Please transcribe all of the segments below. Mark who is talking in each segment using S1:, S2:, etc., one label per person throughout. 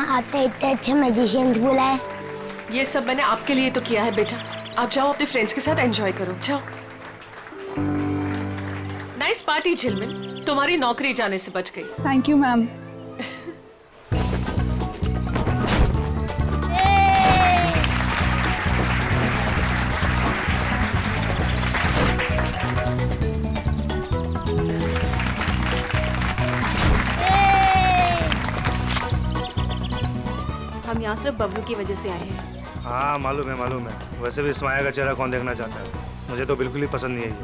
S1: आपने इतने अच्छे मैजिशियंस बुलाए।
S2: ये सब मैंने आपके लिए तो किया है बेटा। आप जाओ अपने फ्रेंड्स के साथ एंजॉय करो, जाओ। नाइस पार्टी झिलमिल, तुम्हारी नौकरी जाने से बच गई।
S3: Thank you ma'am.
S4: हम यहाँ सिर्फ बबलू की वजह से आए हैं।
S5: हाँ मालूम है। वैसे भी इस्माया का चेहरा कौन देखना चाहता है? मुझे तो बिल्कुल ही पसंद नहीं है
S2: ये।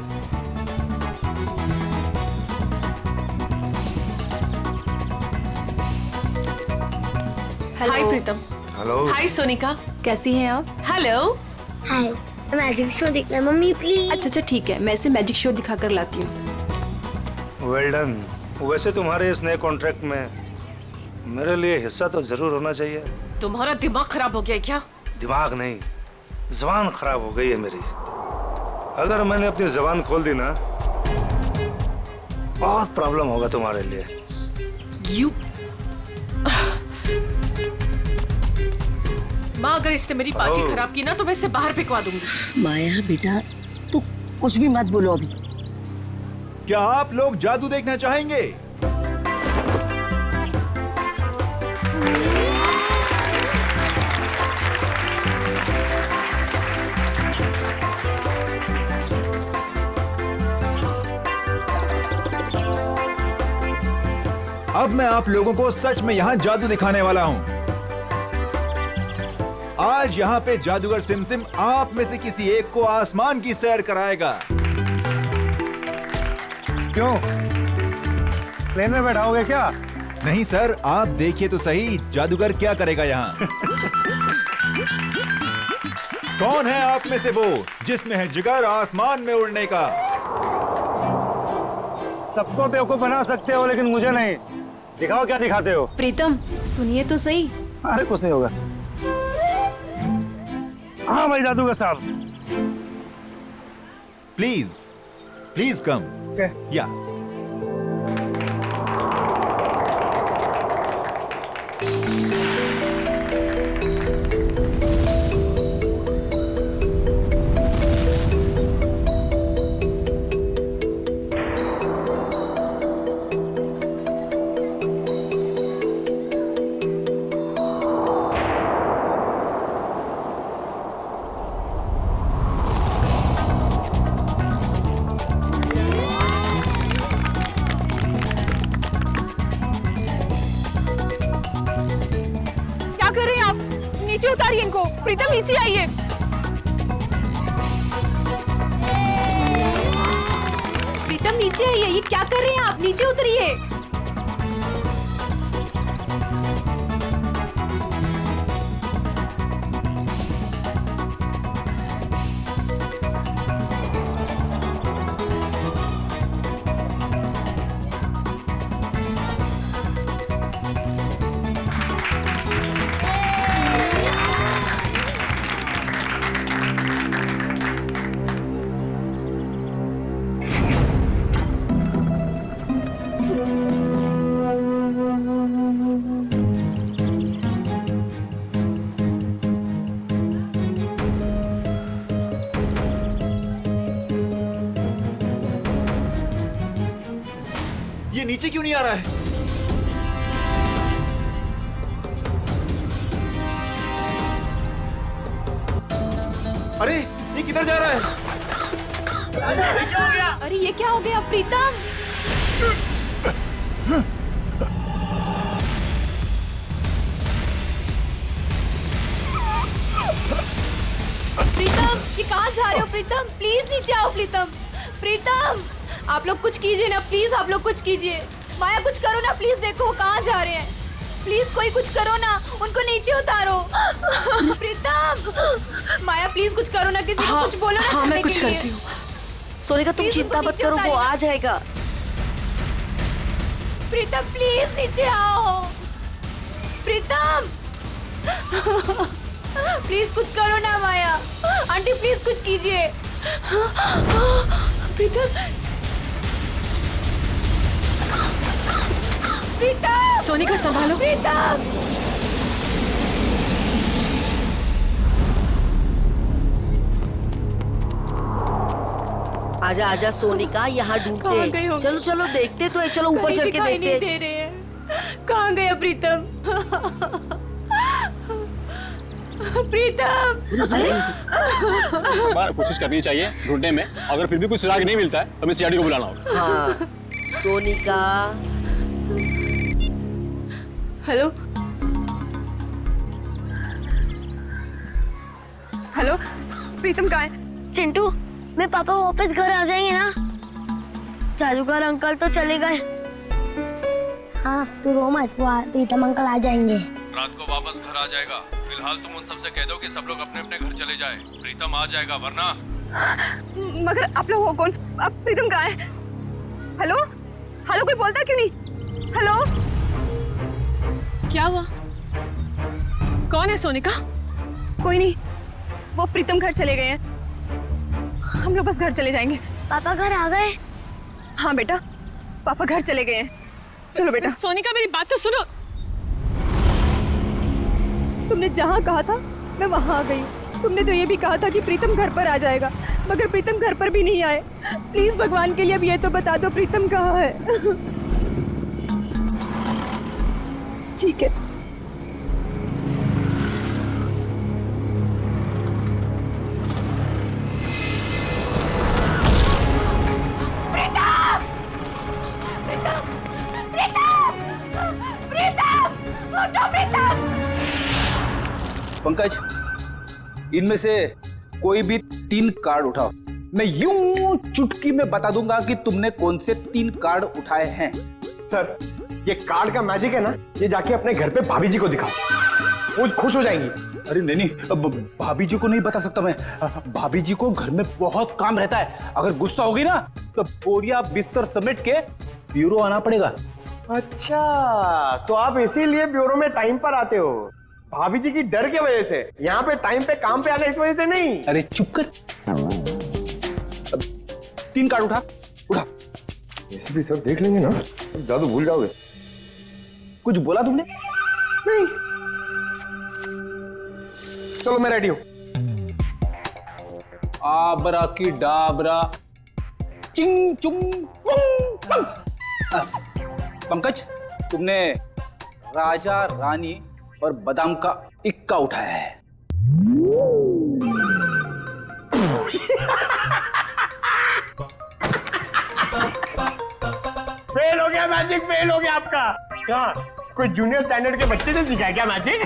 S2: हाय प्रीतम।
S5: हेलो।
S2: हाय सोनिका।
S4: कैसी हैं आप?
S2: हेलो।
S1: हाय, मैजिक शो देखना मम्मी प्लीज।
S4: अच्छा ठीक है, मैं इसे मैजिक शो दिखा कर लाती हूँ।
S5: Well done. वैसे तुम्हारे इस नए कॉन्ट्रैक्ट में मेरे लिए हिस्सा तो जरूर होना चाहिए।
S2: तुम्हारा दिमाग खराब हो गया है क्या?
S5: दिमाग नहीं, ज़बान खराब हो गई है मेरी। अगर मैंने अपनी ज़बान खोल दी ना, बहुत प्रॉब्लम होगा तुम्हारे लिए।
S2: यू माँ, अगर इसने मेरी पार्टी खराब की ना तो मैं इसे बाहर फेंकवा दूंगी।
S6: माया बेटा, तू कुछ भी मत बोलो अभी।
S7: क्या आप लोग जादू देखना चाहेंगे? अब मैं आप लोगों को सच में यहाँ जादू दिखाने वाला हूँ। आज यहाँ पे जादूगर सिमसिम आप में से किसी एक को आसमान की सैर कराएगा।
S5: क्यों? प्लेन में बैठाओगे क्या?
S7: नहीं सर, आप देखिए तो सही जादूगर क्या करेगा यहाँ। कौन है आप में से वो जिसमें है जिगर आसमान में उड़ने का?
S5: सबको बेवकूफ बना सकते हो लेकिन मुझे नहीं। दिखाओ क्या दिखाते हो।
S4: प्रीतम सुनिए तो सही।
S5: अरे कुछ नहीं होगा। हाँ भाई जादूगर साहब।
S7: Please come. या
S3: नीचे उतारिए इनको। प्रीतम नीचे आइए।
S4: प्रीतम नीचे आइए, ये क्या कर रहे हैं आप? नीचे उतरिए।
S7: ये नीचे क्यों नहीं आ रहा है? अरे ये किधर जा रहा है?
S4: अरे ये क्या हो गया प्रीतम? प्रीतम ये कहाँ जा रहे हो? प्रीतम प्लीज नीचे आओ। प्रीतम आप लोग कुछ कीजिए ना प्लीज, आप लोग कुछ कीजिए। माया कुछ करो ना प्लीज, देखो वो कहाँ जा रहे हैं। प्लीज कोई कुछ करो ना, उनको नीचे उतारो। प्रीतम माया प्लीज कुछ करो ना, किसी को कुछ बोलो ना।
S6: हाँ मैं कुछ करती हूँ। सोनिका तुम चिंता मत करो, वो आ जाएगा।
S4: प्रीतम प्लीज नीचे आओ। प्रीतम प्लीज कुछ करो ना माया। आंटी प्लीज कुछ कीजिए। प्रीतम
S2: सोनिका संभालो।
S4: प्रीतम
S6: आजा आजा सोनिका, यहाँ
S4: कहाँ
S6: ढूंढते
S4: गए
S6: हैं।
S4: होंगे?
S6: चलो चलो देखते तो है, चलो ऊपर चढ़ के
S4: दिखाई नहीं
S6: देखते
S4: दे रहे हैं। कहाँ गया प्रीतम? प्रीतम!
S6: अरे
S8: बार कोशिश करनी चाहिए ढूंढने में, अगर फिर भी कुछ सुराग नहीं मिलता है तो हमें सीआईडी को बुलाना होगा।
S6: हाँ सोनिका।
S3: हेलो हेलो, प्रीतम कहाँ है?
S1: चिंटू, मेरे पापा वापस घर आ जाएंगे ना? जादूगर अंकल तो चले गए। हाँ तू रो मत, प्रीतम अंकल आ जाएंगे।
S9: रात को वापस घर आ जाएगा। फिलहाल तुम उन सबसे कह दो कि सब लोग अपने अपने घर चले जाए। प्रीतम आ जाएगा, वरना
S3: मगर आप लोग हो कौन? अब प्रीतम कहाँ है? हेलो हेलो, कोई बोलता क्यों नहीं? हेलो, क्या हुआ? कौन है सोनिका? कोई नहीं, वो प्रीतम घर चले गए हैं। हम लोग बस घर चले जाएंगे।
S1: पापा घर आ गए?
S3: हाँ बेटा, पापा घर चले गए हैं। चलो बेटा। सोनिका मेरी बात तो सुनो। तुमने जहाँ कहा था मैं वहाँ आ गई। तुमने तो ये भी कहा था कि प्रीतम घर पर आ जाएगा, मगर प्रीतम घर पर भी नहीं आए। प्लीज भगवान के लिए अब ये तो बता दो प्रीतम कहाँ है। ठीक है।
S7: पंकज, इनमें से कोई भी 3 कार्ड उठाओ। मैं यूं चुटकी में बता दूंगा कि तुमने कौन से 3 कार्ड उठाए हैं।
S10: सर, ये कार्ड का मैजिक है ना, ये जाके अपने घर पे भाभी जी को दिखाओ, वो खुश हो जाएंगी।
S7: अरे नहीं, भाभी जी को नहीं बता सकता मैं। भाभी जी को घर में बहुत काम रहता है। अगर गुस्सा होगी ना तो बोरिया बिस्तर समेट के ब्यूरो आना पड़ेगा।
S10: अच्छा, तो आप इसीलिए ब्यूरो में टाइम पर आते हो, भाभी जी की डर की वजह से। यहाँ पे टाइम पे काम पे आना इस वजह से नहीं।
S7: अरे चुप कर। 3 कार्ड उठा।
S10: ऐसे भी सब देख लेंगे ना, जादू भूल जाओगे।
S7: कुछ बोला तुमने?
S10: नहीं। चलो मैं रेडी हूं।
S7: आबरा की डाबरा चिंग चुंग पंकज, तुमने राजा रानी और बादाम का इक्का उठाया है।
S10: फेल हो गया मैजिक, फेल हो गया आपका। क्या कोई जूनियर स्टैंडर्ड के बच्चे से सीखा है क्या मैजिक?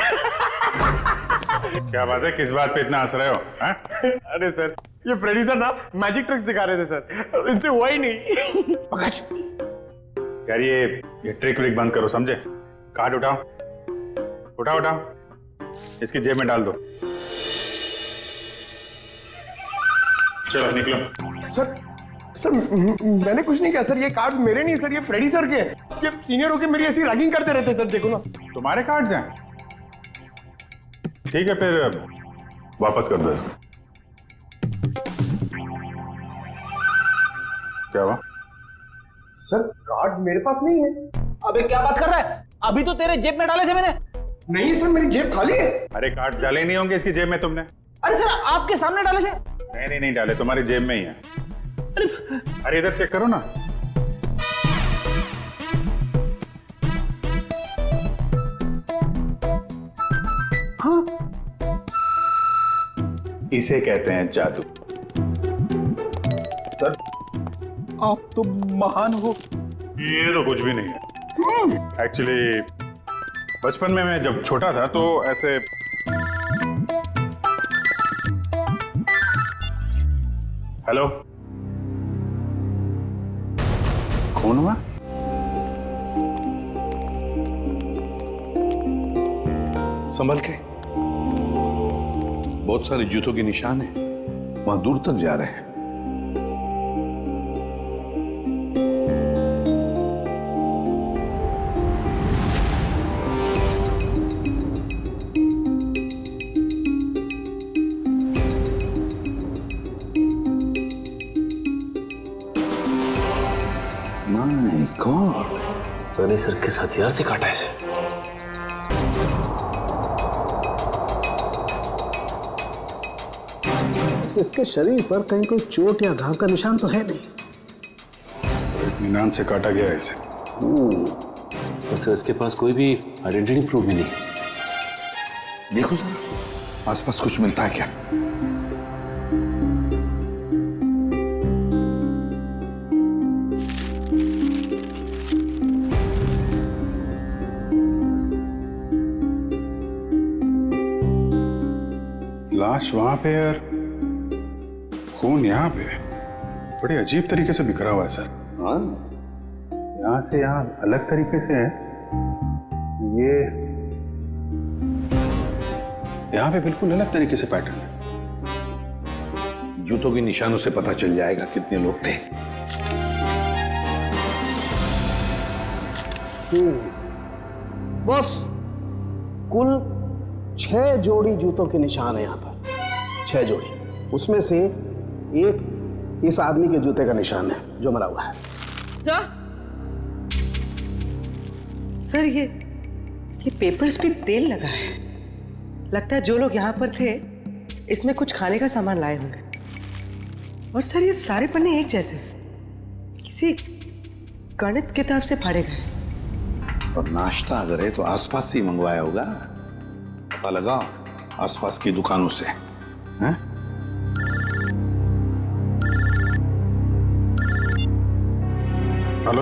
S9: क्या बात है, किस बात पे इतना हंस रहे हो?
S10: अरे सर, ये फ्रेडी सर ना मैजिक ट्रिक सिखा रहे थे सर, इनसे हुआ ही नहीं।
S9: पंकज यार, ये ट्रिक व्रिक बंद करो, समझे? कार्ड उठाओ, इसकी जेब में डाल दो। चलो निकलो।
S10: सर मैंने कुछ नहीं किया सर, ये कार्ड्स मेरे नहीं सर, ये फ्रेडी सर के। ये सीनियर होके मेरी ऐसी रैगिंग करते रहते सर, देखो ना।
S9: तुम्हारे कार्ड्स हैं? ठीक है, फिर वापस कर दो इसको। क्या हुआ?
S10: सर कार्ड्स मेरे पास नहीं है।
S7: अबे क्या बात कर रहा है? अभी तो तेरे जेब में डाले थे मैंने।
S10: नहीं सर, मेरी जेब खाली है।
S9: अरे कार्ड्स डाले नहीं होंगे इसकी जेब में तुमने?
S7: अरे सर, आपके सामने डाले थे।
S9: नहीं डाले, तुम्हारी जेब में ही है। अरे इधर चेक करो ना।
S7: हाँ,
S9: इसे कहते हैं जादू।
S7: सर आप तो महान हो।
S9: ये तो कुछ भी नहीं है। एक्चुअली बचपन में मैं जब छोटा था तो ऐसे हेलो, कौन हुआ?
S11: संभल के, बहुत सारे जूतों के निशान है, वहां दूर तक जा रहे हैं। माय गॉड,
S12: मैंने सर किस हथियार से काटा है इसे?
S13: बस इसके शरीर पर कहीं कोई चोट या घाव का निशान तो है नहीं।
S9: इत्मीनान से काटा गया है इसे।
S12: तो सर इसके पास कोई भी आइडेंटिटी प्रूफ भी नहीं।
S11: देखो सर, आसपास कुछ मिलता है क्या?
S9: लाश वहां पे और खून यहाँ पे, बड़े अजीब तरीके से बिखरा हुआ है सर।
S7: हाँ,
S9: यहाँ से यहाँ अलग तरीके से है। ये यहाँ पे बिल्कुल अलग तरीके से पैटर्न है।
S11: जूतों के निशानों से पता चल जाएगा कितने लोग थे।
S13: बस कुल 6 जोड़ी जूतों के निशान है यहाँ पर, 6 जोड़ी। उसमें से एक इस आदमी के जूते का निशान है जो मरा हुआ है।
S14: सर ये पेपर्स पे तेल लगा है। लगता है जो लोग यहाँ पर थे इसमें कुछ खाने का सामान लाए होंगे। और सर ये सारे पन्ने एक जैसे, किसी गणित किताब से फाड़े गए।
S11: और नाश्ता अगर है तो आसपास से ही मंगवाया होगा। पता लगा आसपास की दुकानों से। हैं?
S9: हेलो,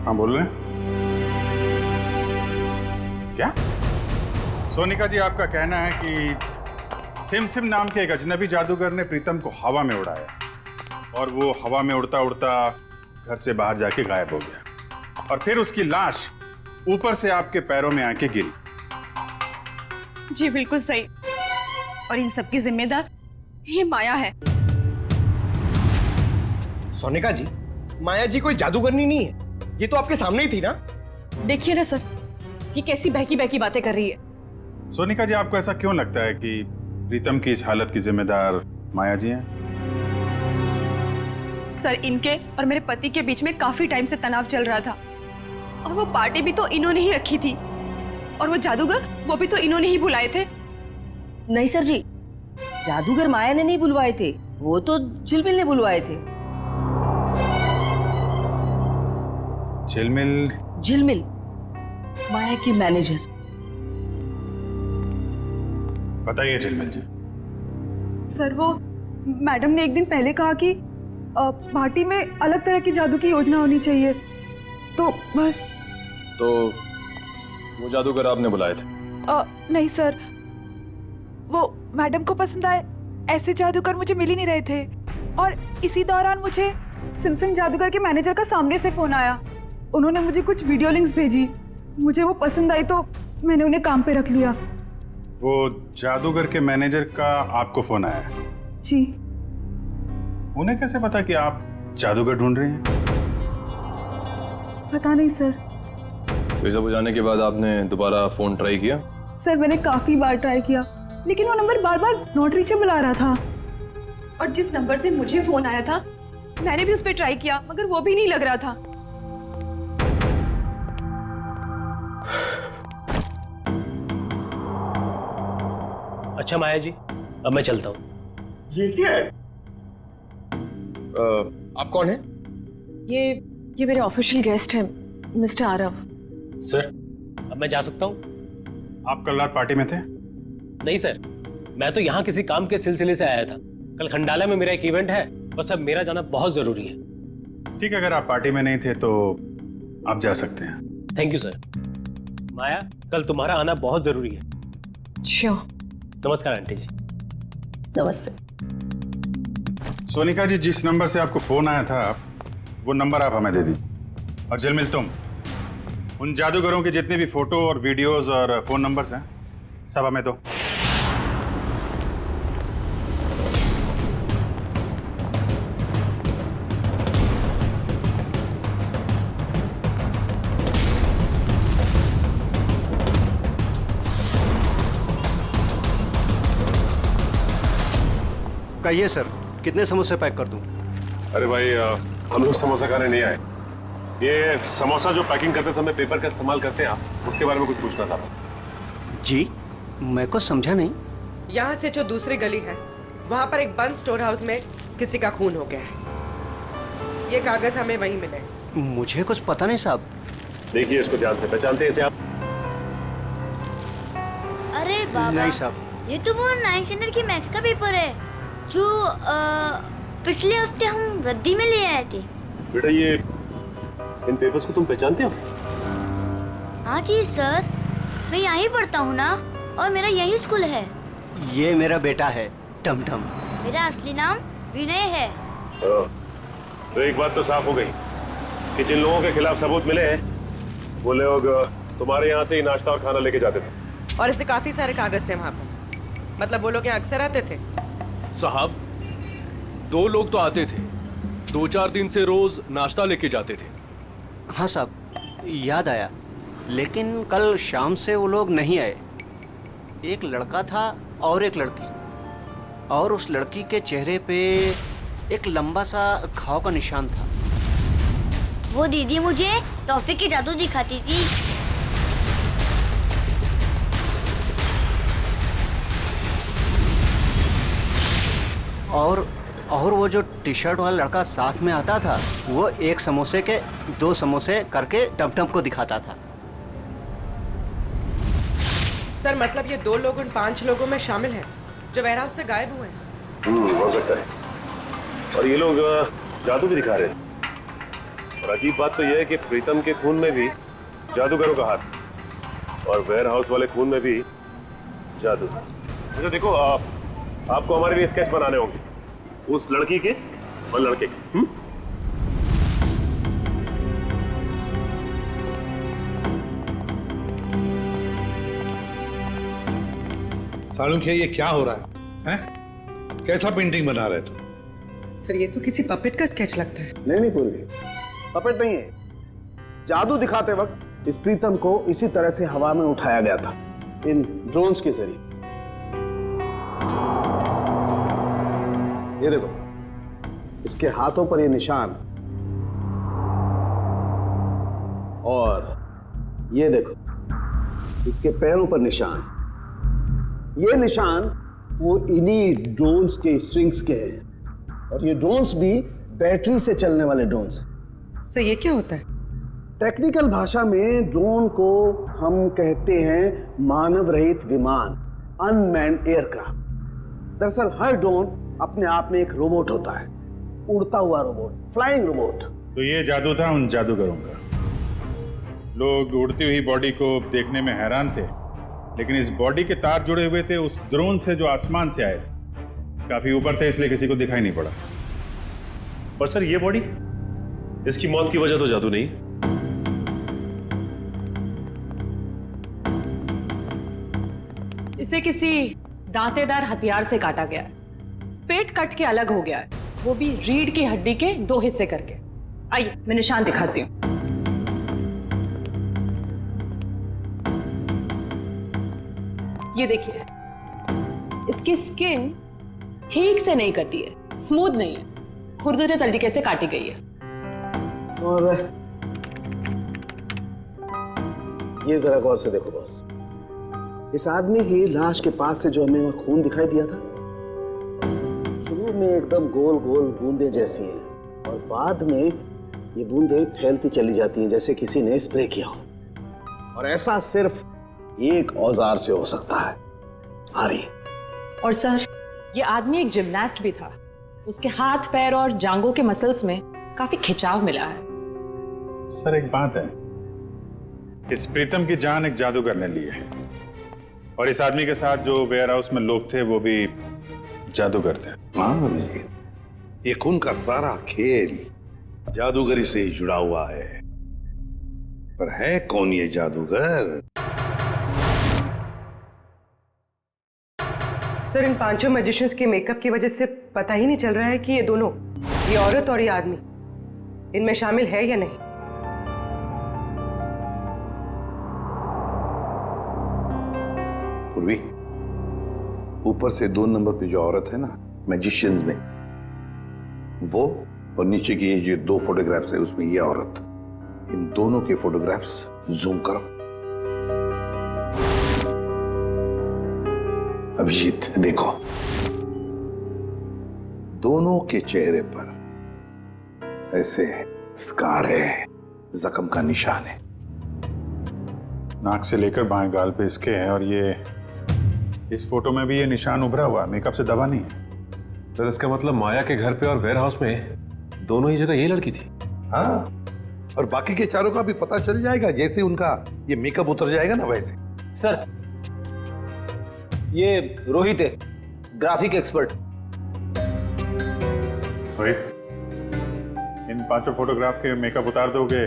S9: हाँ बोल रहे हैं? क्या? सोनिका जी, आपका कहना है कि सिम सिम नाम के एक अजनबी जादूगर ने प्रीतम को हवा में उड़ाया और वो हवा में उड़ता उड़ता घर से बाहर जाके गायब हो गया और फिर उसकी लाश ऊपर से आपके पैरों में आके गिरी।
S4: जी बिल्कुल सही। और इन सब की जिम्मेदार ये माया है।
S10: सोनिका जी, माया जी कोई जादूगरनी नहीं है, ये तो आपके सामने ही थी ना।
S3: देखिए ना सर, ये कैसी बहकी बहकी बातें कर रही है।
S9: सोनिका जी, आपको ऐसा क्यों लगता है कि प्रीतम की इस हालत की जिम्मेदार माया जी हैं?
S4: सर, इनके और मेरे पति के बीच में काफी टाइम से तनाव चल रहा था और वो पार्टी भी तो इन्होंने ही रखी थी और वो जादूगर वो भी तो इन्होंने ही बुलाए थे।
S14: नहीं सर जी, जादूगर माया ने नहीं बुलवाए थे, वो तो झिलमिल ने बुलवाए थे। झिलमिल माया की मैनेजर।
S9: बताइए झिलमिल जी।
S3: सर वो मैडम ने एक दिन पहले कहा कि पार्टी में अलग तरह की जादू की योजना होनी चाहिए, तो बस।
S12: तो वो जादूगर आपने बुलाए थे?
S3: नहीं सर, वो मैडम को पसंद आए ऐसे जादूगर मुझे मिल ही नहीं रहे थे। और इसी दौरान मुझे सिमसिम जादूगर के मैनेजर का सामने से फोन आया। उन्होंने मुझे कुछ वीडियो लिंक्स भेजी, मुझे वो पसंद आई तो मैंने उन्हें काम पे रख लिया।
S9: वो जादूगर के मैनेजर का आपको फोन आया?
S3: जी।
S9: उन्हें कैसे पता कि आप जादूगर ढूंढ रहे हैं?
S3: पता नहीं सर।
S12: ये सब हो जाने के बाद आपने दोबारा फोन ट्राई किया?
S3: सर मैंने काफी बार ट्राई किया, लेकिन वो नंबर बार बार नॉट रीचेबल आ रहा था।
S4: और जिस नंबर से मुझे फोन आया था मैंने भी उस पर ट्राई किया, मगर वो भी नहीं लग रहा था।
S15: अच्छा माया जी, अब मैं चलता हूँ।
S10: ये क्या है? आप कौन है?
S3: ये मेरे ऑफिशियल गेस्ट हैं, मिस्टर आरव।
S15: सर, अब मैं जा सकता हूँ?
S9: आप कल रात पार्टी में थे?
S15: नहीं सर, मैं तो यहाँ किसी काम के सिलसिले से आया था। कल खंडाला में मेरा एक इवेंट है, बस अब मेरा जाना बहुत जरूरी है।
S9: ठीक है, अगर आप पार्टी में नहीं थे तो आप जा सकते हैं।
S15: Thank you sir. माया, कल तुम्हारा आना बहुत जरूरी है।
S3: श्योर।
S15: नमस्कार आंटी जी।
S14: नमस्ते।
S9: सोनिका जी, जिस नंबर से आपको फोन आया था वो नंबर आप हमें दे दीजिए। और झिलमिल, तुम उन जादूगरों के जितने भी फोटो और वीडियोस और फोन नंबर्स हैं सब हमें दो।
S16: कहिए सर, कितने समोसे पैक कर दूं?
S8: अरे भाई, हम लोग समोसा खाने नहीं आए। ये समोसा जो पैकिंग करते समय पेपर का इस्तेमाल करते हैं आप, उसके बारे में कुछ पूछना था।
S16: जी, मैं को समझा नहीं।
S14: यहाँ से जो दूसरी गली है वहाँ पर एक बंद स्टोर हाउस में किसी का खून हो गया है। ये कागज हमें वहीं मिले।
S16: मुझे कुछ पता नहीं साहब।
S12: देखिए इसको ध्यान से, पहचानते हैं इसे आप?
S1: अरे बाबा,
S16: नहीं साहब।
S1: ये तो वो 9th स्टैंडर्ड की मैथ्स का पेपर है जो पिछले हफ्ते हम रद्दी में ले आए थे।
S12: बेटा ये इन पेपर्स को तुम पहचानते हो?
S1: हाँ जी सर, मैं यहीं पढ़ता हूँ ना, और मेरा यही स्कूल है।
S16: ये मेरा बेटा है टमटम।
S1: मेरा असली नाम विनय है।
S12: तो एक बात तो साफ हो गई कि जिन लोगों के खिलाफ सबूत मिले हैं वो लोग तुम्हारे यहाँ से ही नाश्ता और खाना लेके जाते थे।
S14: और ऐसे काफी सारे कागज थे वहाँ पर। मतलब वो लोग यहाँ अक्सर आते थे?
S17: साहब 2 लोग तो आते थे, 2-4 दिन से रोज नाश्ता लेके जाते थे।
S16: हाँ साहब, याद आया, लेकिन कल शाम से वो लोग नहीं आए। एक लड़का था और एक लड़की, और उस लड़की के चेहरे पे एक लंबा सा घाव का निशान था।
S1: वो दीदी मुझे टॉफी की जादू दिखाती थी।
S16: और वो जो टी शर्ट वाला लड़का साथ में आता था, वो एक समोसे के 2 समोसे करके टमटम को दिखाता था।
S14: सर मतलब ये 2 लोग उन 5 लोगों में शामिल हैं जो वेयरहाउस से गायब हुए हैं।
S12: हो सकता है। और ये लोग जादू भी दिखा रहे हैं। और अजीब बात तो यह है कि प्रीतम के खून में भी जादूगरों का हाथ, और वेयरहाउस वाले खून में भी जादू। तो देखो आपको हमारे लिए स्केच बनाने होंगे, उस लड़की के और लड़के के।
S11: सालुंखिया ये क्या हो रहा है? कैसा पेंटिंग बना रहे तुम?
S14: सर ये तो किसी पपेट का स्केच लगता है।
S13: नहीं पूर्वी, पपेट नहीं है। जादू दिखाते वक्त इस प्रीतम को इसी तरह से हवा में उठाया गया था, इन ड्रोन्स के जरिए। ये देखो, इसके हाथों पर ये निशान, और ये देखो इसके पैरों पर निशान। ये निशान वो इन्हीं ड्रोन्स के स्ट्रिंग्स के हैं, और ये ड्रोन्स भी बैटरी से चलने वाले ड्रोन्स हैं।
S14: सर ये क्या होता है?
S13: टेक्निकल भाषा में ड्रोन को हम कहते हैं मानव रहित विमान, अनमैन्ड एयरक्राफ्ट। दरअसल हर ड्रोन अपने आप में एक रोबोट होता है, उड़ता हुआ रोबोट, फ्लाइंग रोबोट।
S9: तो ये जादू था उन जादूगरों का। लोग उड़ती हुई बॉडी को देखने में हैरान थे, लेकिन इस बॉडी के तार जुड़े हुए थे उस ड्रोन से जो आसमान से आए थे। काफी ऊपर थे, इसलिए किसी को दिखाई नहीं पड़ा।
S12: पर सर ये बॉडी, इसकी मौत की वजह तो जादू नहीं।
S18: इसे किसी दांतेदार हथियार से काटा गया है। पेट कट के अलग हो गया है, वो भी रीढ़ की हड्डी के 2 हिस्से करके। आइए मैं निशान दिखाती हूँ। ये देखिए, इसकी स्किन ठीक से नहीं कटी है, स्मूथ नहीं है, खुरदुरे तरीके से काटी गई है।
S13: और ये जरा गौर से देखो बॉस, इस आदमी की लाश के पास से जो हमें वहां खून दिखाई दिया था, शुरू में एकदम गोल गोल बूंदे जैसी हैं, और बाद में ये बूंदें फैलती चली जाती हैं जैसे किसी ने स्प्रे किया हो। और ऐसा सिर्फ एक औजार से हो सकता है। आरी।
S18: और सर ये आदमी एक जिम्नास्ट भी था, उसके हाथ पैर और जांघों के मसल्स में काफी खिंचाव मिला है।
S9: सर एक बात है, इस प्रीतम की जान एक जादूगर ने ली है, और इस आदमी के साथ जो वेयर हाउस में लोग थे वो भी जादूगर थे।
S11: हाँ, ये खून का सारा खेल जादूगरी से ही जुड़ा हुआ है। पर है कौन ये जादूगर?
S14: सर इन 5 मैजिशियंस के मेकअप की वजह से पता ही नहीं चल रहा है कि ये दोनों, ये औरत और ये आदमी, इनमें शामिल है या नहीं।
S11: पूर्वी, ऊपर से 2 नंबर पे जो औरत है ना मैजिशियंस में, वो, और नीचे की ये 2 फोटोग्राफ्स है उसमें ये औरत, इन दोनों के फोटोग्राफ्स जूम करो। अभिजीत देखो, दोनों के चेहरे पर ऐसे स्कार है, जख्म का निशान है।
S9: नाक से लेकर बाएं गाल पे इसके है, और ये इस फोटो में भी ये निशान उभरा हुआ, मेकअप से दबा नहीं है।
S12: सर इसका मतलब माया के घर पे और वेयर हाउस में दोनों ही जगह ये लड़की थी।
S11: हाँ, और बाकी के चारों का भी पता चल जाएगा जैसे उनका ये मेकअप उतर जाएगा ना वैसे।
S7: सर ये रोहित है, ग्राफिक एक्सपर्ट।
S9: रोहित, इन 5 फोटोग्राफ के मेकअप उतार दोगे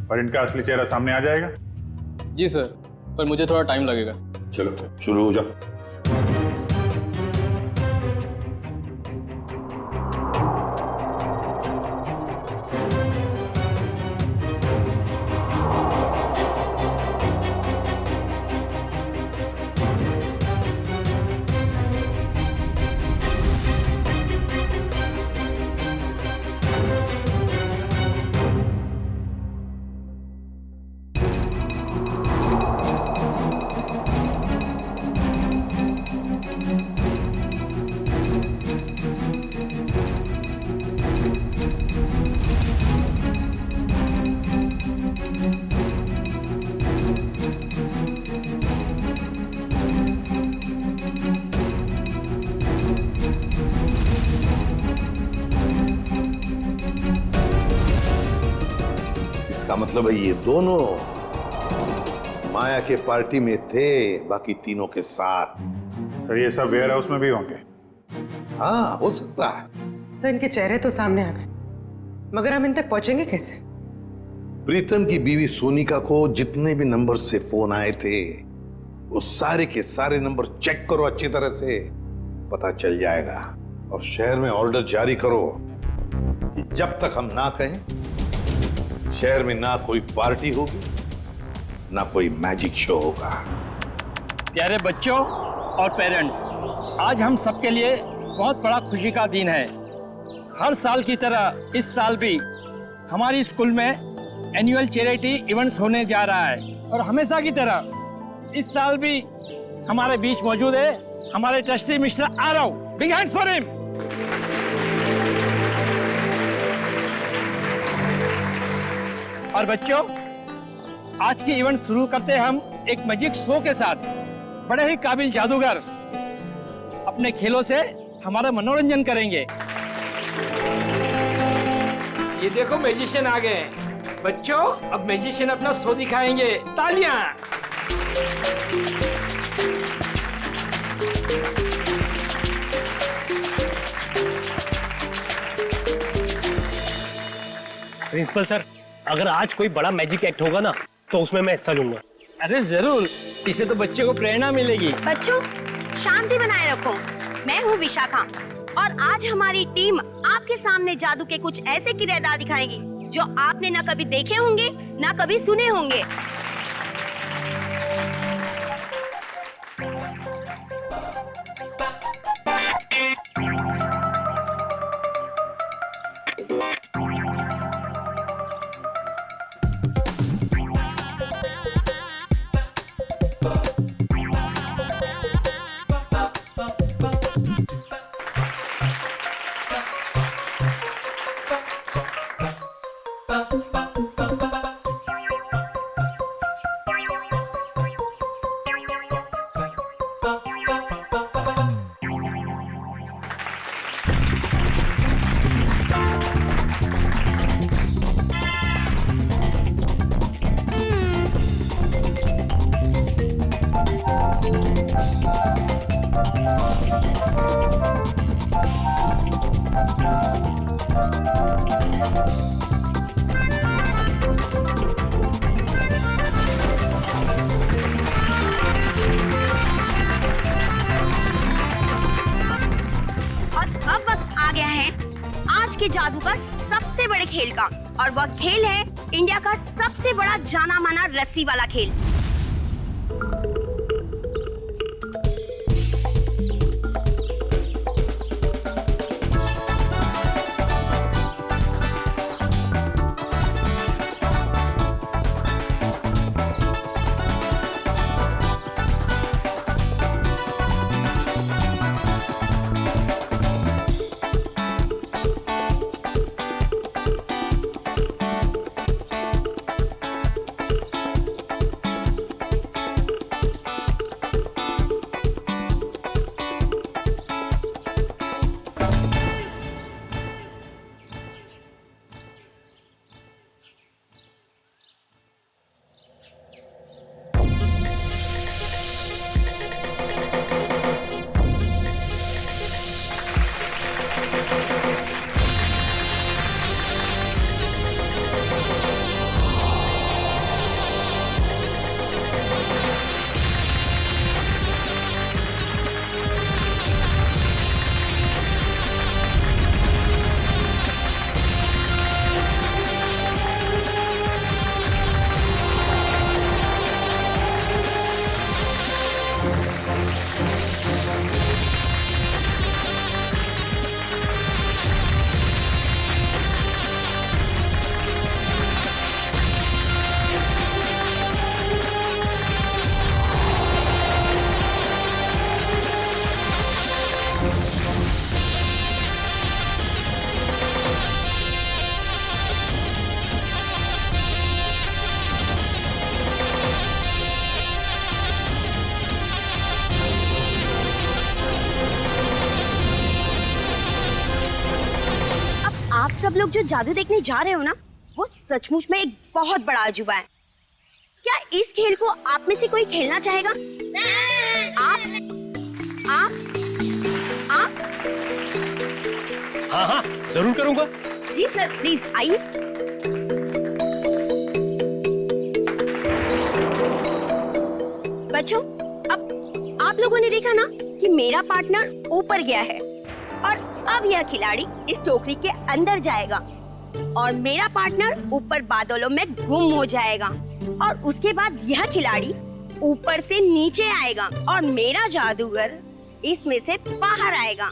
S9: और इनका असली चेहरा सामने आ जाएगा?
S19: जी सर, पर मुझे थोड़ा टाइम लगेगा।
S11: चलो शुरू हो जाओ। इसका मतलब है ये दोनों माया के पार्टी में थे, बाकी तीनों के साथ।
S9: सर ये सब वेयर हाउस में भी होंगे?
S11: हाँ हो सकता है।
S14: सर इनके चेहरे तो सामने आ गए, मगर हम इन तक पहुंचेंगे कैसे?
S11: प्रीतम की बीवी सोनिका को जितने भी नंबर से फोन आए थे वो सारे के सारे नंबर चेक करो अच्छी तरह से, पता चल जाएगा। और शहर में ऑर्डर जारी करो कि जब तक हम ना कहें शहर में ना कोई पार्टी होगी ना कोई मैजिक शो होगा।
S20: प्यारे बच्चों और पेरेंट्स, आज हम सबके लिए बहुत बड़ा खुशी का दिन है। हर साल की तरह इस साल भी हमारी स्कूल में एनुअल चैरिटी इवेंट्स होने जा रहा है, और हमेशा की तरह इस साल भी हमारे बीच मौजूद है हमारे trustee mister Aarav. Big hands for him. और बच्चों, आज की इवेंट शुरू करते हैं हम एक मैजिक शो के साथ। बड़े ही काबिल जादूगर अपने खेलों से हमारा मनोरंजन करेंगे।
S21: ये देखो मैजिशियन आ गए। बच्चों अब मैजिशियन अपना शो दिखाएंगे। तालियां।
S15: प्रिंसिपल सर, अगर आज कोई बड़ा मैजिक एक्ट होगा ना तो उसमें मैं हिस्सा लूंगा।
S20: अरे जरूर, इससे तो बच्चे को प्रेरणा मिलेगी।
S22: बच्चों शांति बनाए रखो। मैं हूँ विशाखा और आज हमारी टीम आपके सामने जादू के कुछ ऐसे किरदार दिखाएगी जो आपने ना कभी देखे होंगे ना कभी सुने होंगे। जादू का सबसे बड़े खेल का, और वह खेल है इंडिया का सबसे बड़ा जाना माना रस्सी वाला खेल। सब लोग जो जादू देखने जा रहे हो ना, वो सचमुच में एक बहुत बड़ा अजूबा है। क्या इस खेल को आप में से कोई खेलना चाहेगा? आप?
S15: हाँ हाँ जरूर करूंगा।
S22: जी सर, प्लीज आइए। बच्चों, अब आप लोगों ने देखा ना कि मेरा पार्टनर ऊपर गया है और अब यह खिलाड़ी इस टोकरी के अंदर जाएगा और मेरा पार्टनर ऊपर बादलों में गुम हो जाएगा और उसके बाद यह खिलाड़ी ऊपर से नीचे आएगा और मेरा जादूगर इसमें से बाहर आएगा।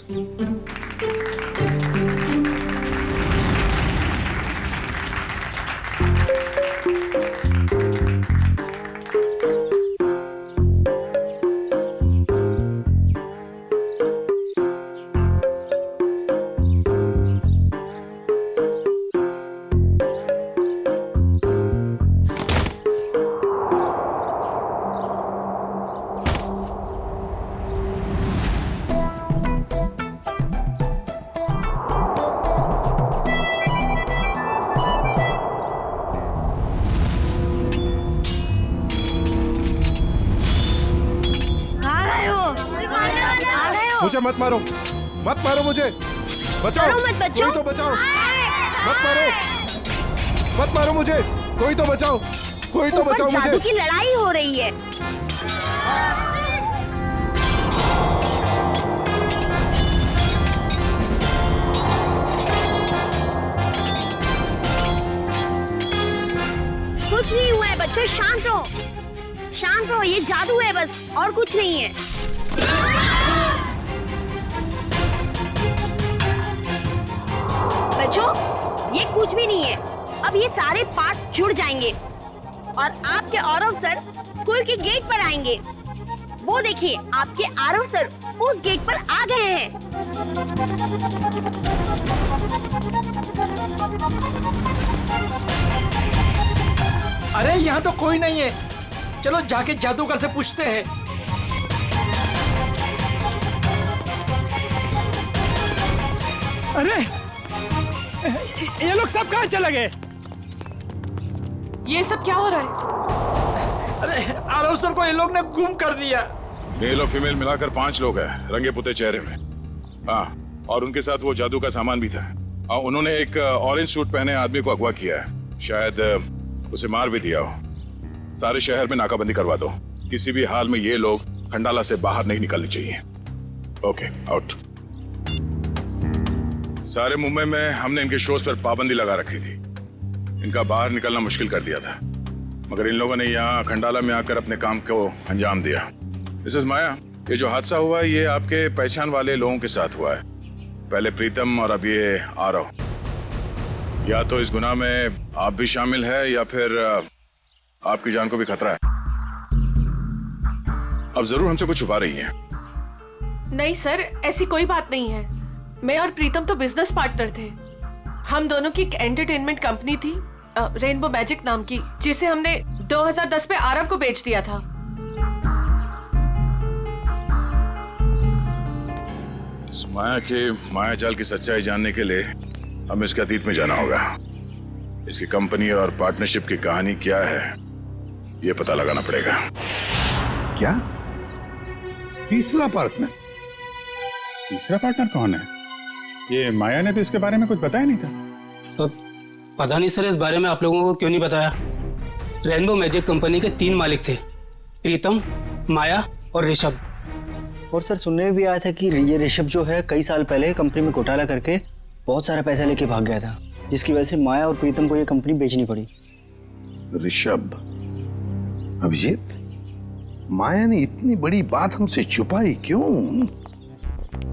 S11: मुझे मत मारो, मत मारो मुझे, बचाओ।
S22: डरो मत बच्चों।
S11: कोई तो बचाओ। मत मारो, मत मारो मुझे, कोई तो बचाओ, कोई तो बचाओ मुझे।
S22: जादू की लड़ाई हो रही है। कुछ नहीं हुआ है बच्चों, शांत रहो, शांत रहो, ये जादू है बस, और कुछ नहीं है। बच्चों, ये कुछ भी नहीं है। अब ये सारे पार्ट जुड़ जाएंगे और आपके आरव सर स्कूल के गेट पर आएंगे। वो देखिए, आपके आरव सर उस गेट पर आ गए हैं।
S21: अरे यहाँ तो कोई नहीं है, चलो जाके जादूगर से पूछते हैं। अरे ये लोग सब कहाँ चले गए? ये सब क्या हो रहा है? अरे आरव सर को ये लोग ने गुम कर दिया।
S9: मेल और फीमेल मिलाकर 5 लोग हैं, रंगे पुते चेहरे में। हाँ, और उनके साथ वो जादू का सामान भी था। उन्होंने एक ऑरेंज सूट पहने आदमी को अगवा किया है, शायद उसे मार भी दिया हो। सारे शहर में नाकाबंदी करवा दो, किसी भी हाल में ये लोग खंडाला से बाहर नहीं निकलने चाहिए। Okay, out. सारे मुंबई में हमने इनके शोज पर पाबंदी लगा रखी थी, इनका बाहर निकलना मुश्किल कर दिया था, मगर इन लोगों ने यहाँ खंडाला में आकर अपने काम को अंजाम दिया। मिसेस माया, ये जो हादसा हुआ है ये आपके पहचान वाले लोगों के साथ हुआ है, पहले प्रीतम और अब ये आरव। या तो इस गुनाह में आप भी शामिल है या फिर आपकी जान को भी खतरा है। अब जरूर हमसे कुछ छुपा रही है।
S2: नहीं सर, ऐसी कोई बात नहीं है। मैं और प्रीतम तो बिजनेस पार्टनर थे। हम दोनों की एक एंटरटेनमेंट कंपनी थी, रेनबो मैजिक नाम की, जिसे हमने 2010 में आरव को बेच दिया था।
S9: इस माया के मायाजाल की सच्चाई जानने के लिए हमें इसके अतीत में जाना होगा। इसकी कंपनी और पार्टनरशिप की कहानी क्या है ये पता लगाना पड़ेगा।
S11: क्या? तीसरा पार्टनर?
S9: तीसरा पार्टनर कौन है? ये माया ने तो इसके बारे में कुछ बताया नहीं था।
S5: तो पता नहीं सर, इस बारे में आप लोगों को क्यों नहीं बताया। रेनबो मैजिक कंपनी के 3 मालिक थे, प्रीतम, माया और ऋषभ।
S23: और सर सुनने में भी आया था कि ये ऋषभ जो है कई साल पहले कंपनी में घोटाला करके बहुत सारा पैसा लेके भाग गया था, जिसकी वजह से माया और प्रीतम को ये कंपनी बेचनी पड़ी।
S11: ऋषभ, अभिजीत, माया ने इतनी बड़ी बात हमसे छुपाई क्यों?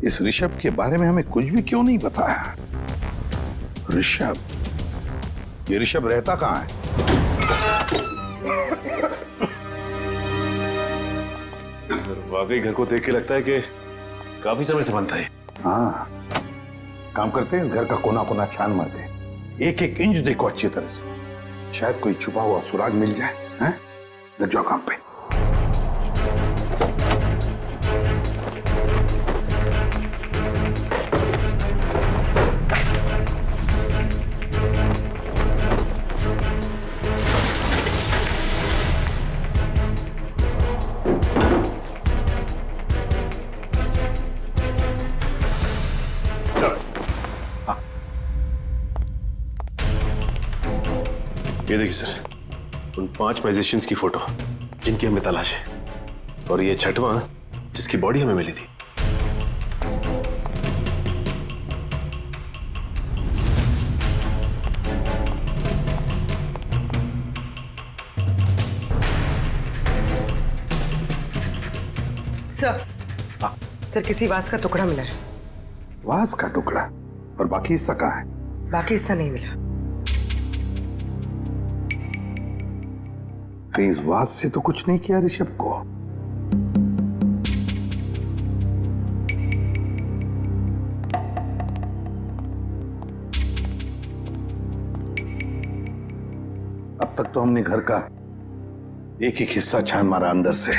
S11: इस ऋषभ के बारे में हमें कुछ भी क्यों नहीं बताया? ऋषभ, ये ऋषभ रहता कहाँ है?
S12: वाकई घर को देख के लगता है कि काफी समय से बंद था ये।
S11: हाँ, काम करते हैं, घर का कोना कोना छान मारते हैं, एक एक इंच देखो अच्छी तरह से, शायद कोई छुपा हुआ सुराग मिल जाए। हैं? लग जाओ काम पे।
S12: ये देखिए सर, उन 5 मैजिशियंस की फोटो जिनकी हमें तलाश है, और ये 6वां जिसकी बॉडी हमें मिली थी।
S14: सर किसी वास का टुकड़ा मिला है।
S11: वास का टुकड़ा? और बाकी हिस्सा कहाँ है?
S14: बाकी हिस्सा नहीं मिला।
S11: कहीं इस वास से तो कुछ नहीं किया ऋषभ को? अब तक तो हमने घर का एक एक हिस्सा छान मारा अंदर से।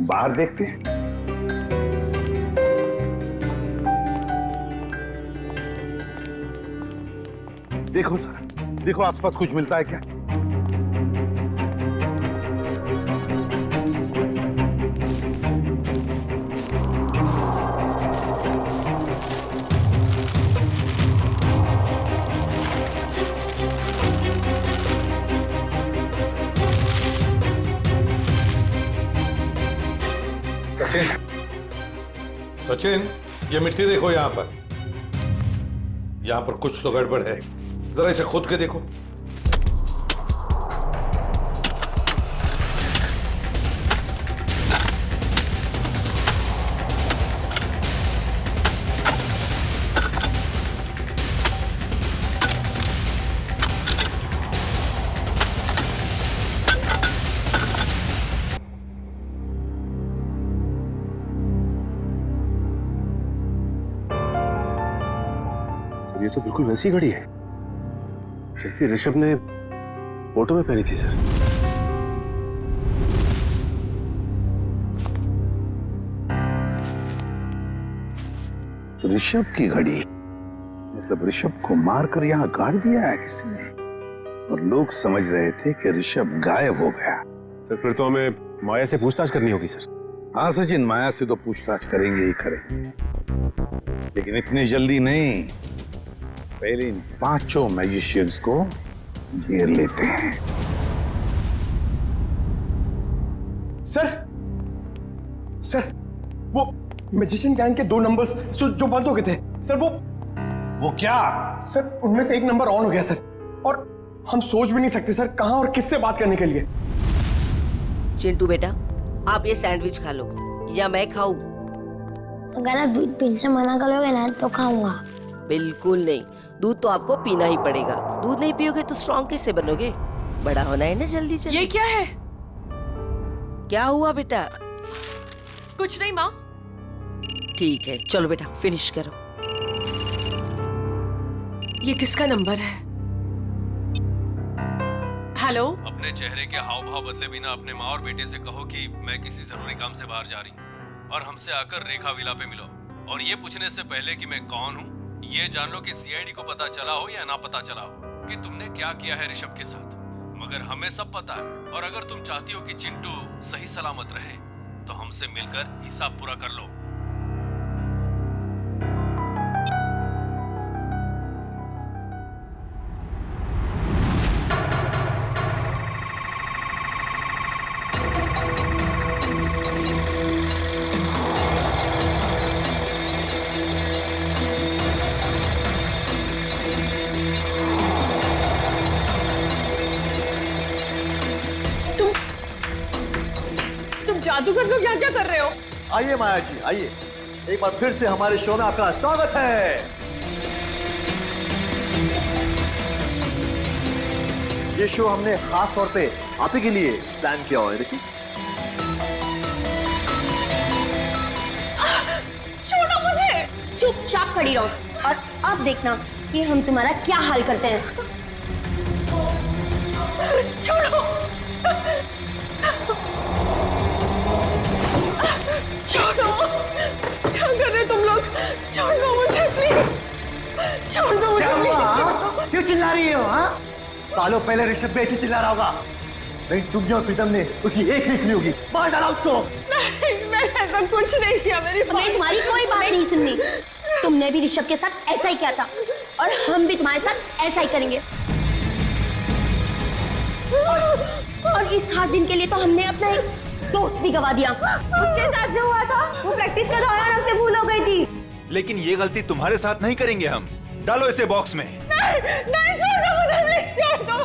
S11: बाहर देखते हैं। देखो सर, देखो आसपास कुछ मिलता है क्या? सचिन, ये मिट्टी देखो यहां पर। यहां पर कुछ तो गड़बड़ है, जरा इसे खोद के देखो।
S12: ये तो बिल्कुल वैसी घड़ी है जैसी ऋषभ ने फोटो में पहनी थी सर।
S11: ऋषभ की घड़ी? मतलब ऋषभ को मारकर यहां गाड़ दिया है किसी ने, और लोग समझ रहे थे कि ऋषभ गायब हो गया।
S12: सर फिर तो हमें माया से पूछताछ करनी होगी सर।
S11: हाँ सचिन, माया से तो पूछताछ करेंगे ही करेंगे, लेकिन इतनी जल्दी नहीं। पहले इन 5 मैजिशियंस को घेर लेते हैं।
S4: सर वो मैजिशियन गैंग के 2 नंबर्स जो बंद हो गए थे सर, वो क्या? सर उनमें से एक नंबर ऑन हो गया सर, और हम सोच भी नहीं सकते सर कहां और किससे बात करने के लिए।
S6: चिंटू बेटा, आप ये सैंडविच खा लो या मैं खाऊं?
S1: अगर आप दूध पीने से मना करोगे ना तो खाऊंगा।
S6: बिल्कुल नहीं, दूध तो आपको पीना ही पड़ेगा। दूध नहीं पियोगे तो स्ट्रॉन्ग कैसे बनोगे? बड़ा होना है ना जल्दी जल्दी।
S2: ये क्या है?
S6: क्या हुआ बेटा?
S2: कुछ नहीं माँ।
S6: ठीक है चलो बेटा फिनिश करो।
S2: ये किसका नंबर है? हेलो?
S17: अपने चेहरे के हाव भाव बदले बिना अपने माँ और बेटे से कहो कि मैं किसी जरूरी काम से बाहर जा रही हूँ, और हमसे आकर रेखा विला पे मिलो। और ये पूछने से पहले कि मैं कौन हूँ, ये जान लो कि सीआईडी को पता चला हो या ना पता चला हो कि तुमने क्या किया है ऋषभ के साथ, मगर हमें सब पता है। और अगर तुम चाहती हो कि चिंटू सही सलामत रहे तो हमसे मिलकर हिसाब पूरा कर लो।
S2: जादूगर लोग यहाँ क्या कर रहे हो?
S10: आइए माया जी, आइए। एक बार फिर से हमारे शो में आपका स्वागत है। ये शो हमने खास तौर पे आप ही के लिए प्लान किया हुआ है। देखिए,
S22: छोड़ो मुझे। चुपचाप खड़ी रहो और अब देखना कि हम तुम्हारा क्या हाल करते हैं।
S2: छोड़ो। छोड़ो, क्या कर रहे तुम लोग? छोड़ दो मुझे प्लीज। छोड़ दो मुझे प्लीज।
S10: क्यों चिल्ला रही हो? हाँ, सालों पहले ऋषभ बेटी चिल्ला रहा होगा। नहीं, तुम और प्रीतम ने उसकी एक नहीं सुनी होगी। मार डाला उसको।
S2: नहीं, मैंने ऐसा कुछ नहीं किया।
S22: हमें तुम्हारी कोई बात नहीं सुननी। तुमने भी ऋषभ के साथ ऐसा ही किया था और हम भी तुम्हारे साथ ऐसा ही करेंगे। और इस खास दिन के लिए तो हमने अपना एक दोस्त भी गवा दिया। उसके साथ जो हुआ था वो प्रैक्टिस के दौरान हमसे भूल हो गई थी।
S3: लेकिन ये गलती तुम्हारे साथ नहीं करेंगे हम। डालो इसे बॉक्स में।
S22: नहीं छोड़ दो मुझे, प्लीज छोड़ दो।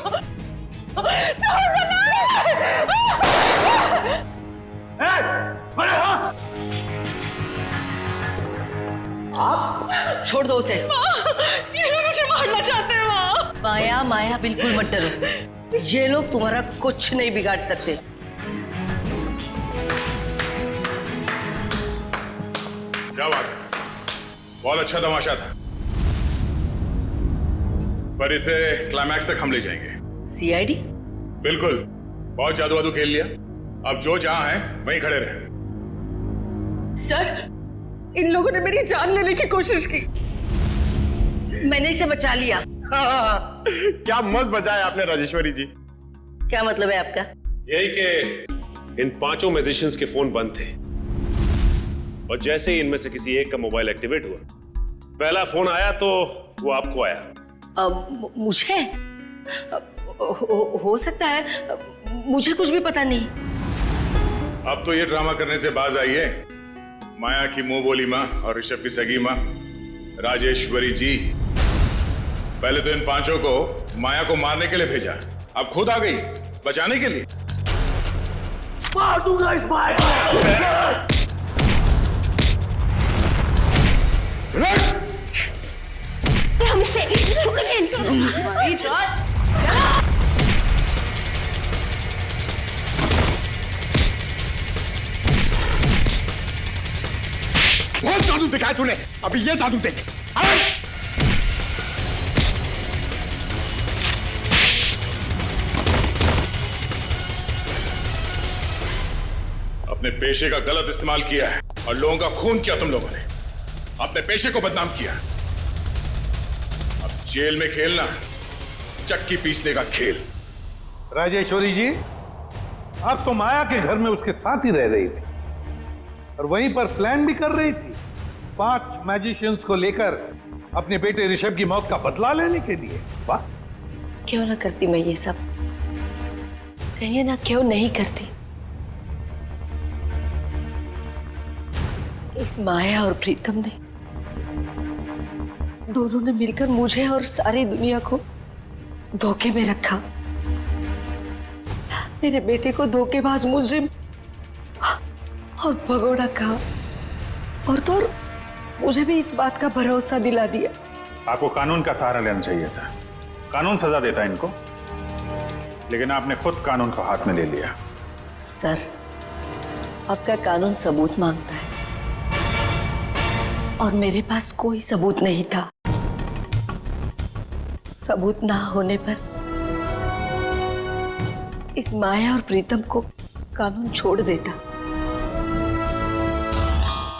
S14: छोड़ दो उसे। ये लोग मुझे मारना चाहते हैं माँ। माया माया बिल्कुल मत डरो, ये लोग तुम्हारा कुछ नहीं बिगाड़ सकते।
S9: क्या बात है, बहुत अच्छा तमाशा था, पर इसे क्लाइमैक्स तक हम ले जाएंगे।
S14: सीआईडी?
S9: बिल्कुल, बहुत जादू वादू खेल लिया, अब जो जहां है वहीं खड़े रहे।
S14: सर, इन लोगों ने मेरी जान लेने की कोशिश की, मैंने इसे बचा लिया।
S12: क्या मस्त बचाया आपने राजेश्वरी जी।
S14: क्या मतलब है आपका?
S12: यही कि इन पांचों मैजिशियंस के फोन बंद थे और जैसे ही इनमें से किसी एक का मोबाइल एक्टिवेट हुआ, पहला फोन आया तो वो आपको आया।
S14: मुझे हो सकता है, मुझे कुछ भी पता नहीं।
S9: अब तो ये ड्रामा करने से बाज आइए। माया की मुंह बोली माँ और ऋषभ की सगी माँ राजेश्वरी जी, पहले तो इन पांचों को माया को मारने के लिए भेजा, अब खुद आ गई बचाने के लिए।
S22: मार दूंगा इस माया को। हमसे
S4: बहुत जादू दिखाया तूने, अभी ये जादू देख।
S9: अपने पेशे का गलत इस्तेमाल किया है और लोगों का खून किया तुम लोगों ने, अपने पेशे को बदनाम किया। अब जेल में खेलना चक्की पीसने का खेल।
S11: राजेश्वरी जी, आप तो माया के घर में उसके साथ ही रह रही थी और वहीं पर प्लान भी कर रही थी 5 मैजिशियंस को लेकर अपने बेटे ऋषभ की मौत का बदला लेने के लिए। वाह,
S14: क्यों ना करती मैं ये सब, कहिए ना क्यों नहीं करती। इस माया और प्रीतम ने दोनों ने मिलकर मुझे और सारी दुनिया को धोखे में रखा। मेरे बेटे को धोखेबाज मुजरिम और भगोड़ा कहा और तो और मुझे भी इस बात का भरोसा दिला दिया।
S9: आपको कानून का सहारा लेना चाहिए था, कानून सजा देता इनको, लेकिन आपने खुद कानून को हाथ में ले लिया।
S14: सर, आपका कानून सबूत मांगता है और मेरे पास कोई सबूत नहीं था। सबूत ना होने पर इस माया और प्रीतम को कानून छोड़ देता।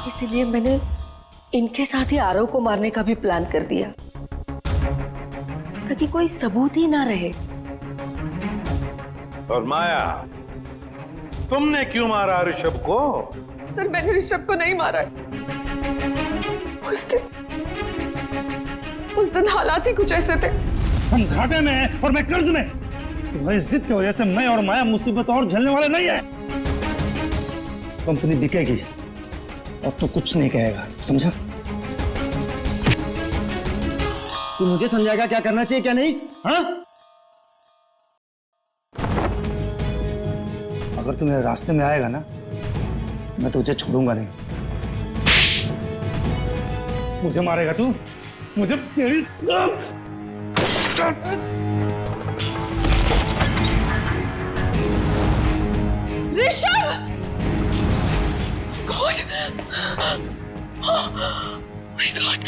S14: इसलिए मैंने इनके साथ ही आरव को मारने का भी प्लान कर दिया ताकि कोई सबूत ही ना रहे।
S11: और माया, तुमने क्यों मारा ऋषभ को?
S14: सर, मैंने ऋषभ को नहीं मारा है। उस दिन हालात ही कुछ ऐसे थे।
S20: हम घाटे में हैं और मैं कर्ज में। तुम्हारी जिद की वजह से मैं और माया मुसीबत और झेलने वाले नहीं है। कंपनी बिकेगी, अब तो कुछ नहीं कहेगा, समझा?
S10: तू मुझे समझाएगा क्या करना चाहिए क्या नहीं? हाँ?
S20: अगर तू मेरे रास्ते में आएगा ना, मैं तुझे छोड़ूंगा नहीं। मुझे मारेगा तू? मुझे तेरी
S14: Rishabh! God! Oh my God!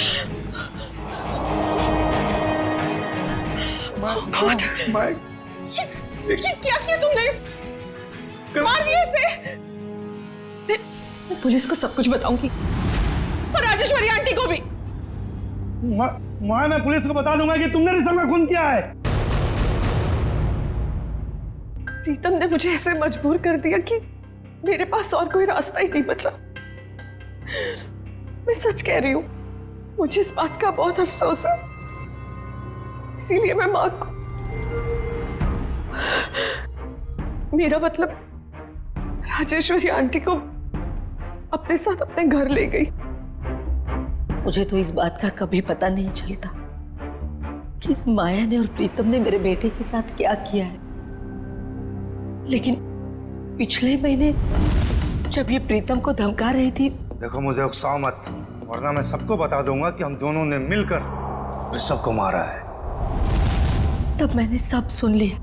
S14: God! ये क्या किया तुमने? मार दिया इसे! मैं पुलिस को सब कुछ बताऊंगी और राजेश्वरी आंटी को भी।
S20: मैं पुलिस को बता दूंगा कि तुमने ऋषभ का खून किया है।
S14: प्रीतम ने मुझे ऐसे मजबूर कर दिया कि मेरे पास और कोई रास्ता ही नहीं बचा। मैं सच कह रही हूं, मुझे इस बात का बहुत अफसोस है। इसीलिए मैं मां को मेरा मतलब राजेश्वरी आंटी को अपने साथ अपने घर ले गई।
S6: मुझे तो इस बात का कभी पता नहीं चलता कि इस माया ने और प्रीतम ने मेरे बेटे के साथ क्या किया है। लेकिन पिछले महीने जब ये प्रीतम को धमका रही थी।
S10: देखो मुझे उकसाओ मत, वरना मैं सबको बता दूंगा कि हम दोनों ने मिलकर ऋषभ को मारा है।
S6: तब मैंने सब सुन लिया।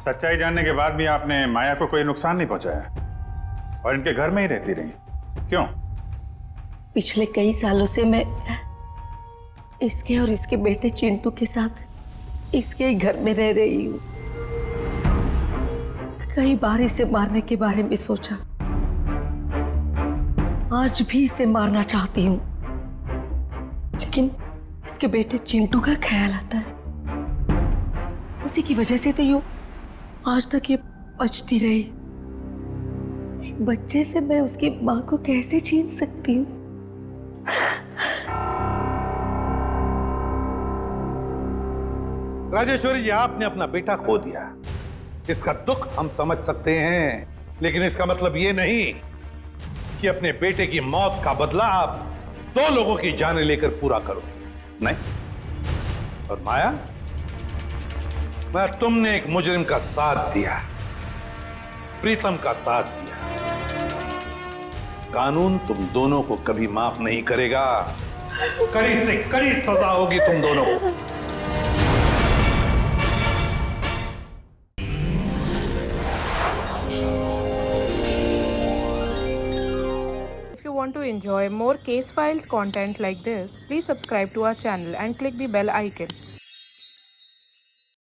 S9: सच्चाई जानने के बाद भी आपने माया को कोई नुकसान नहीं पहुंचाया और इनके घर में ही रहती रही, क्यों?
S6: पिछले कई सालों से मैं इसके और इसके बेटे चिंटू के साथ इसके ही घर में रह रही हूँ। कई बार इसे मारने के बारे में सोचा, आज भी इसे मारना चाहती हूँ, लेकिन इसके बेटे चिंटू का ख्याल आता है। उसी की वजह से तो यूं आज तक ये बचती रही। एक बच्चे से मैं उसकी माँ को कैसे छीन सकती हूँ?
S11: राजेश्वरी जी, आपने अपना बेटा खो दिया, इसका दुख हम समझ सकते हैं, लेकिन इसका मतलब ये नहीं कि अपने बेटे की मौत का बदला आप 2 लोगों की जानें लेकर पूरा करो। नहीं। और माया, मैं तुमने एक मुजरिम का साथ दिया, प्रीतम का साथ दिया। कानून तुम दोनों को कभी माफ नहीं करेगा। कड़ी से कड़ी सजा होगी तुम दोनों को।
S8: If you want to enjoy more case files content like this, please subscribe to our channel and click the bell icon.